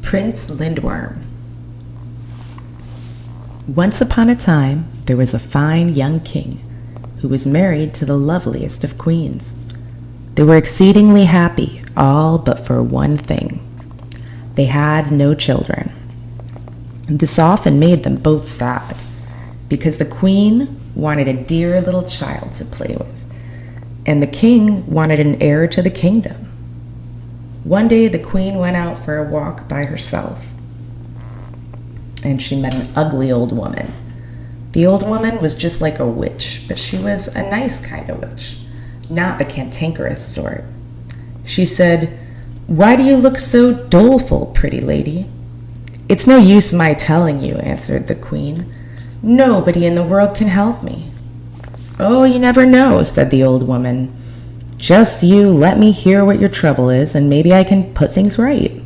Prince Lindworm. Once upon a time, there was a fine young king who was married to the loveliest of queens. They were exceedingly happy, all but for one thing. They had no children. This often made them both sad, because the queen wanted a dear little child to play with, and the king wanted an heir to the kingdom. One day the queen went out for a walk by herself, and she met an ugly old woman. The old woman was just like a witch, but she was a nice kind of witch, not the cantankerous sort. She said, "Why do you look so doleful, pretty lady?" "It's no use my telling you," answered the queen. "Nobody in the world can help me." "Oh, you never know," said the old woman. "Just you let me hear what your trouble is, and maybe I can put things right."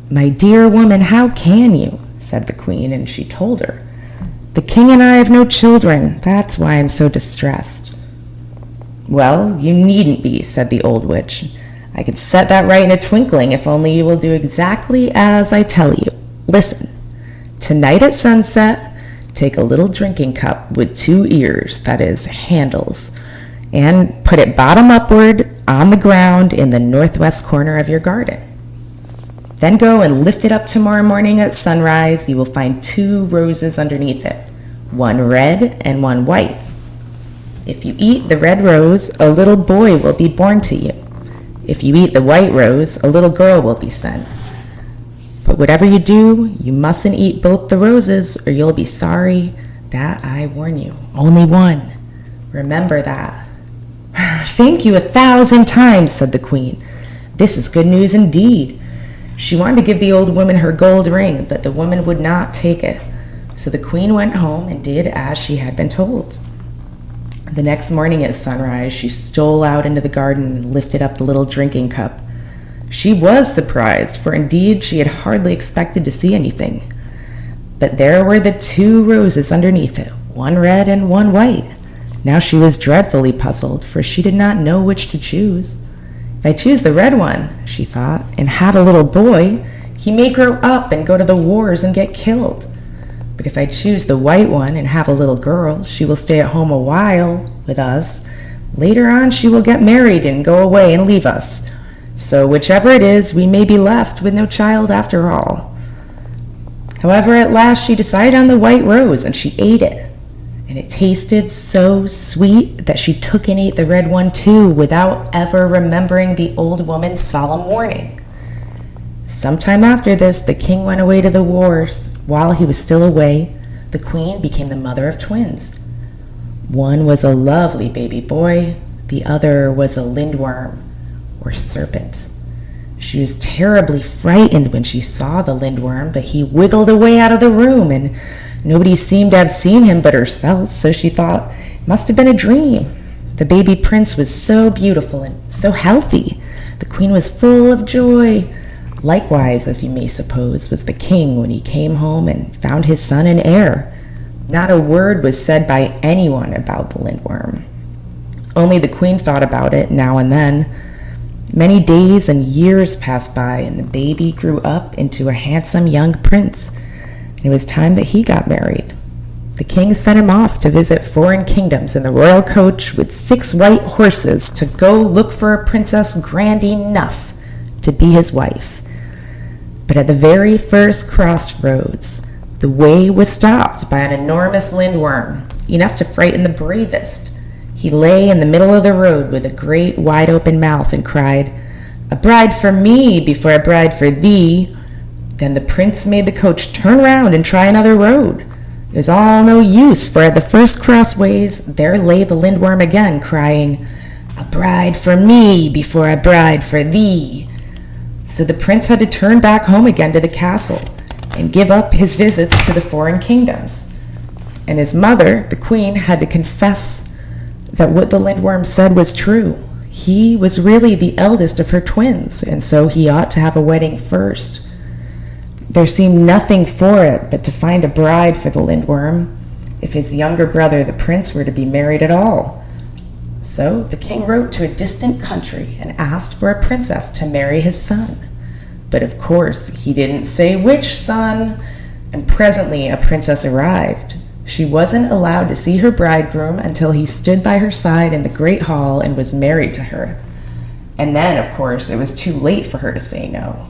"My dear woman, how can you?" said the queen, and she told her. "The king and I have no children. That's why I'm so distressed." "Well, you needn't be," said the old witch. "I could set that right in a twinkling if only you will do exactly as I tell you. Listen, tonight at sunset, take a little drinking cup with 2 ears, that is, handles, and put it bottom upward on the ground in the northwest corner of your garden. Then go and lift it up tomorrow morning at sunrise. You will find 2 roses underneath it, one red and one white. If you eat the red rose, a little boy will be born to you. If you eat the white rose, a little girl will be sent. But whatever you do, you mustn't eat both the roses, or you'll be sorry. That I warn you. Only one. Remember that." "Thank you 1,000 times," said the queen. "This is good news indeed." She wanted to give the old woman her gold ring, but the woman would not take it. So the queen went home and did as she had been told. The next morning at sunrise, she stole out into the garden and lifted up the little drinking cup. She was surprised, for indeed she had hardly expected to see anything. But there were the 2 roses underneath it, one red and one white. Now she was dreadfully puzzled, for she did not know which to choose. "If I choose the red one," she thought, "and have a little boy, he may grow up and go to the wars and get killed. But if I choose the white one and have a little girl, she will stay at home a while with us. Later on she will get married and go away and leave us. So whichever it is, we may be left with no child after all." However, at last she decided on the white rose, and she ate it. And it tasted so sweet that she took and ate the red one too, without ever remembering the old woman's solemn warning. Sometime after this, the king went away to the wars. While he was still away, the queen became the mother of twins. One was a lovely baby boy. The other was a lindworm, or serpent. She was terribly frightened when she saw the lindworm, but he wiggled away out of the room, and nobody seemed to have seen him but herself, so she thought it must have been a dream. The baby prince was so beautiful and so healthy. The queen was full of joy. Likewise, as you may suppose, was the king when he came home and found his son and heir. Not a word was said by anyone about the lindworm. Only the queen thought about it now and then. Many days and years passed by, and the baby grew up into a handsome young prince. It was time that he got married. The king sent him off to visit foreign kingdoms in the royal coach with 6 white horses to go look for a princess grand enough to be his wife. But at the very first crossroads, the way was stopped by an enormous lindworm, enough to frighten the bravest. He lay in the middle of the road with a great wide open mouth and cried, "A bride for me before a bride for thee." Then the prince made the coach turn round and try another road. It was all no use, for at the first crossways there lay the lindworm again, crying, "A bride for me before a bride for thee." So the prince had to turn back home again to the castle and give up his visits to the foreign kingdoms. And his mother, the queen, had to confess that what the lindworm said was true. He was really the eldest of her twins, and so he ought to have a wedding first. There seemed nothing for it but to find a bride for the lindworm, if his younger brother, the prince, were to be married at all. So the king wrote to a distant country and asked for a princess to marry his son. But of course, he didn't say which son, and presently a princess arrived. She wasn't allowed to see her bridegroom until he stood by her side in the great hall and was married to her. And then, of course, it was too late for her to say no.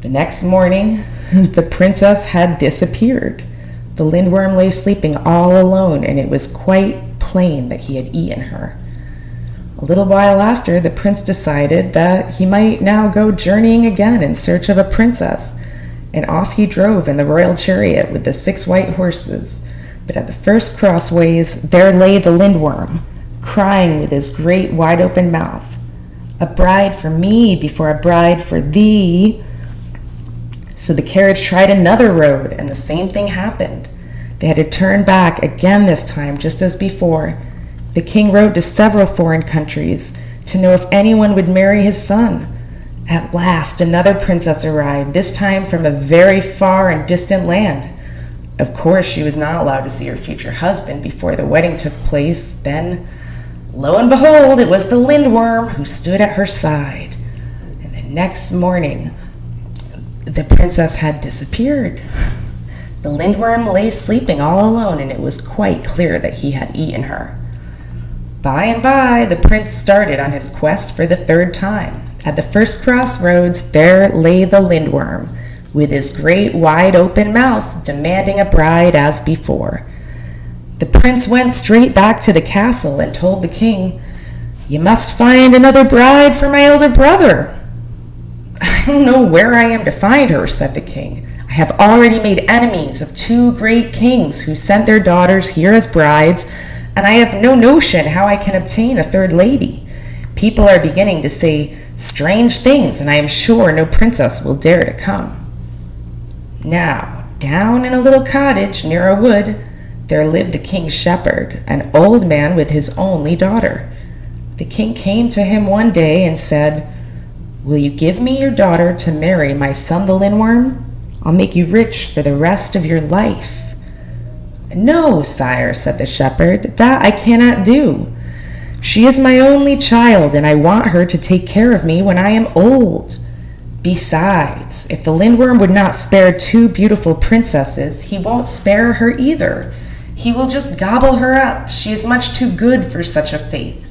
The next morning, the princess had disappeared. The Lindworm lay sleeping all alone, and it was quite plain that he had eaten her. A little while after, the prince decided that he might now go journeying again in search of a princess, and off he drove in the royal chariot with the 6 white horses. But at the first crossways, there lay the Lindworm, crying with his great wide-open mouth, "A bride for me before a bride for thee." So the carriage tried another road, and the same thing happened. They had to turn back again this time, just as before. The king rode to several foreign countries to know if anyone would marry his son. At last, another princess arrived, this time from a very far and distant land. Of course, she was not allowed to see her future husband before the wedding took place. Then, lo and behold, it was the Lindworm who stood at her side. And the next morning, the princess had disappeared. The Lindworm lay sleeping all alone, and it was quite clear that he had eaten her. By and by, the prince started on his quest for the 3rd time. At the first crossroads, there lay the Lindworm, with his great wide-open mouth, demanding a bride as before. The prince went straight back to the castle and told the king, "You must find another bride for my elder brother." "I don't know where I am to find her," said the king. "I have already made enemies of 2 great kings who sent their daughters here as brides, and I have no notion how I can obtain a 3rd lady. People are beginning to say strange things, and I am sure no princess will dare to come." Now, down in a little cottage near a wood, there lived the king's shepherd, an old man with his only daughter. The king came to him one day and said, "Will you give me your daughter to marry my son the Lindworm? I'll make you rich for the rest of your life." "No, sire," said the shepherd, "that I cannot do. She is my only child, and I want her to take care of me when I am old. Besides, if the Lindworm would not spare 2 beautiful princesses, he won't spare her either. He will just gobble her up. She is much too good for such a fate."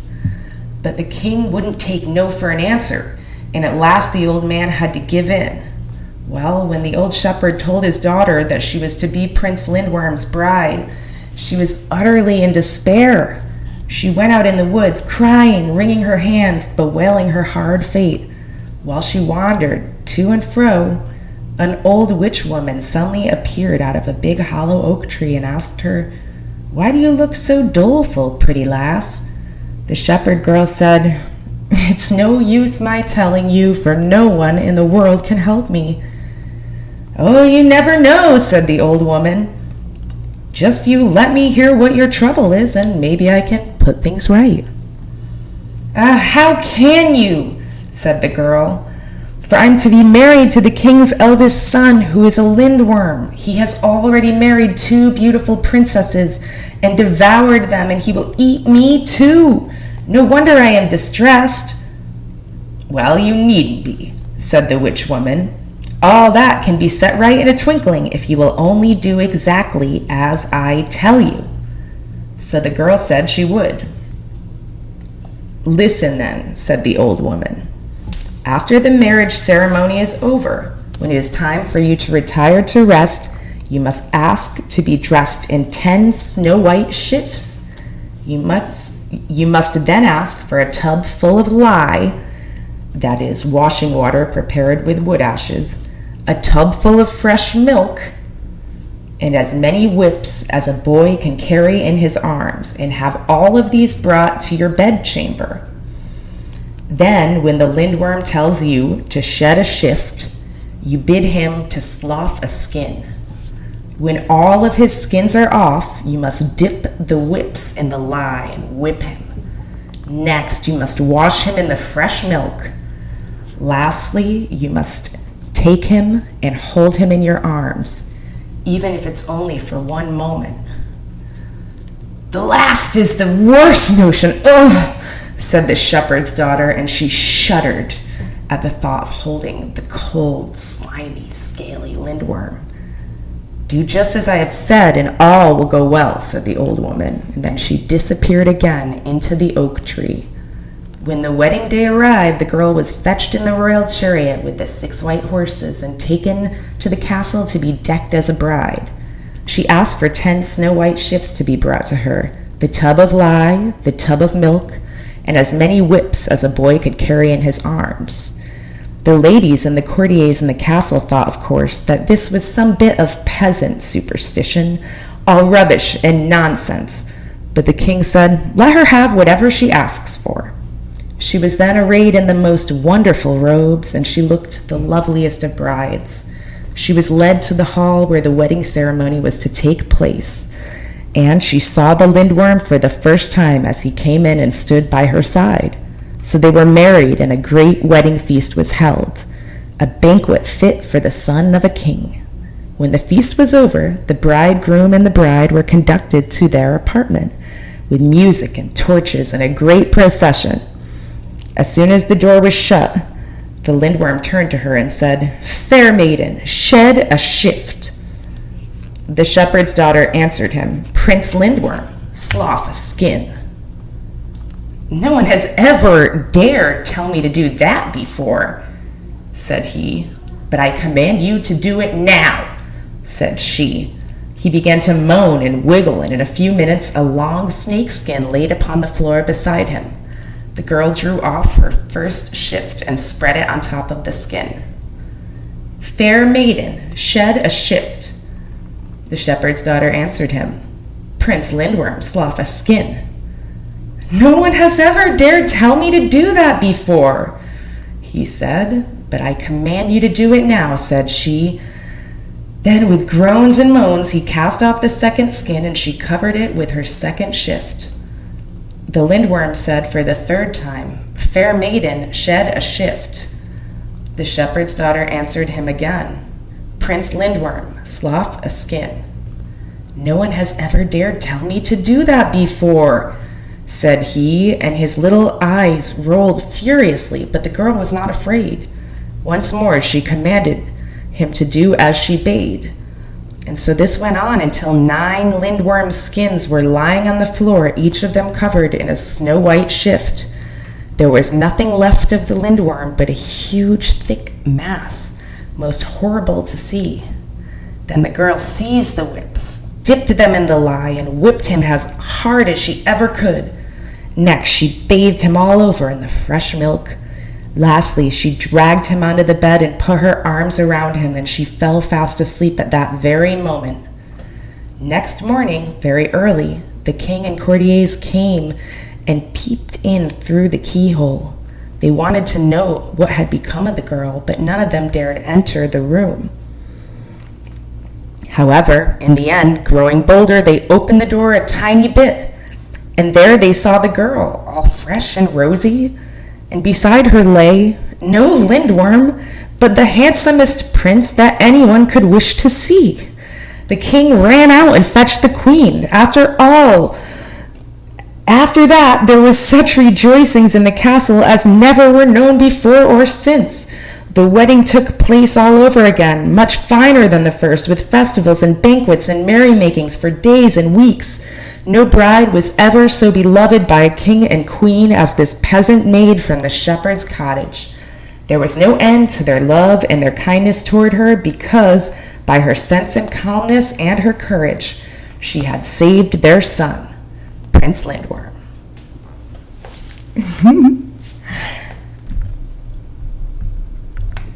But the king wouldn't take no for an answer, and at last the old man had to give in. Well, when the old shepherd told his daughter that she was to be Prince Lindworm's bride, she was utterly in despair. She went out in the woods, crying, wringing her hands, bewailing her hard fate. While she wandered to and fro, an old witch woman suddenly appeared out of a big hollow oak tree and asked her, "Why do you look so doleful, pretty lass?" The shepherd girl said, "It's no use my telling you, for no one in the world can help me." "Oh, you never know," said the old woman. "Just you let me hear what your trouble is, and maybe I can put things right." How can you?" said the girl. "For I'm to be married to the king's eldest son, who is a Lindworm. He has already married 2 beautiful princesses and devoured them, and he will eat me too. No wonder I am distressed." "Well, you needn't be," said the witch woman. "All that can be set right in a twinkling if you will only do exactly as I tell you." So the girl said she would. "Listen then," said the old woman. "After the marriage ceremony is over, when it is time for you to retire to rest, you must ask to be dressed in 10 snow-white shifts. You must then ask for a tub full of lye, that is, washing water prepared with wood ashes, a tub full of fresh milk, and as many whips as a boy can carry in his arms, and have all of these brought to your bedchamber. Then, when the Lindworm tells you to shed a shift, you bid him to slough a skin. When all of his skins are off, you must dip the whips in the lye and whip him. Next, you must wash him in the fresh milk. Lastly, you must take him and hold him in your arms, even if it's only for one moment." "The last is the worst notion, ugh," said the shepherd's daughter, and she shuddered at the thought of holding the cold, slimy, scaly Lindworm. "Do just as I have said, and all will go well," said the old woman, and then she disappeared again into the oak tree. When the wedding day arrived, the girl was fetched in the royal chariot with the 6 white horses and taken to the castle to be decked as a bride. She asked for 10 snow-white shifts to be brought to her, the tub of lye, the tub of milk, and as many whips as a boy could carry in his arms. The ladies and the courtiers in the castle thought, of course, that this was some bit of peasant superstition, all rubbish and nonsense. But the king said, "Let her have whatever she asks for." She was then arrayed in the most wonderful robes, and she looked the loveliest of brides. She was led to the hall where the wedding ceremony was to take place, and she saw the Lindworm for the first time as he came in and stood by her side. So they were married, and a great wedding feast was held, a banquet fit for the son of a king. When the feast was over, the bridegroom and the bride were conducted to their apartment, with music and torches and a great procession. As soon as the door was shut, the Lindworm turned to her and said, "Fair maiden, shed a shift." The shepherd's daughter answered him, "Prince Lindworm, slough a skin." "No one has ever dared tell me to do that before," said he. "But I command you to do it now," said she. He began to moan and wiggle, and in a few minutes a long snakeskin laid upon the floor beside him. The girl drew off her first shift and spread it on top of the skin. "Fair maiden, shed a shift." The shepherd's daughter answered him, "Prince Lindworm, slough a skin." "No one has ever dared tell me to do that before," he said. "But I command you to do it now," said she. Then with groans and moans he cast off the second skin, and she covered it with her second shift. The Lindworm said for the third time, "Fair maiden, shed a shift." The shepherd's daughter answered him again, "Prince Lindworm, slough a skin." "No one has ever dared tell me to do that before," said he, and his little eyes rolled furiously, but the girl was not afraid. Once more she commanded him to do as she bade. And so this went on until 9 Lindworm skins were lying on the floor, each of them covered in a snow-white shift. There was nothing left of the Lindworm but a huge, thick mass, most horrible to see. Then the girl seized the whips, dipped them in the lye, and whipped him as hard as she ever could. Next, she bathed him all over in the fresh milk. Lastly, she dragged him onto the bed and put her arms around him, and she fell fast asleep at that very moment. Next morning, very early, the king and courtiers came and peeped in through the keyhole. They wanted to know what had become of the girl, but none of them dared enter the room. However, in the end, growing bolder, they opened the door a tiny bit, and there they saw the girl, all fresh and rosy, and beside her lay no Lindworm, but the handsomest prince that anyone could wish to see. The king ran out and fetched the queen. After that, there was such rejoicings in the castle as never were known before or since. The wedding took place all over again, much finer than the first, with festivals and banquets and merrymakings for days and weeks. No bride was ever so beloved by a king and queen as this peasant maid from the shepherd's cottage. There was no end to their love and their kindness toward her, because by her sense and calmness and her courage, she had saved their son, Prince Lindworm.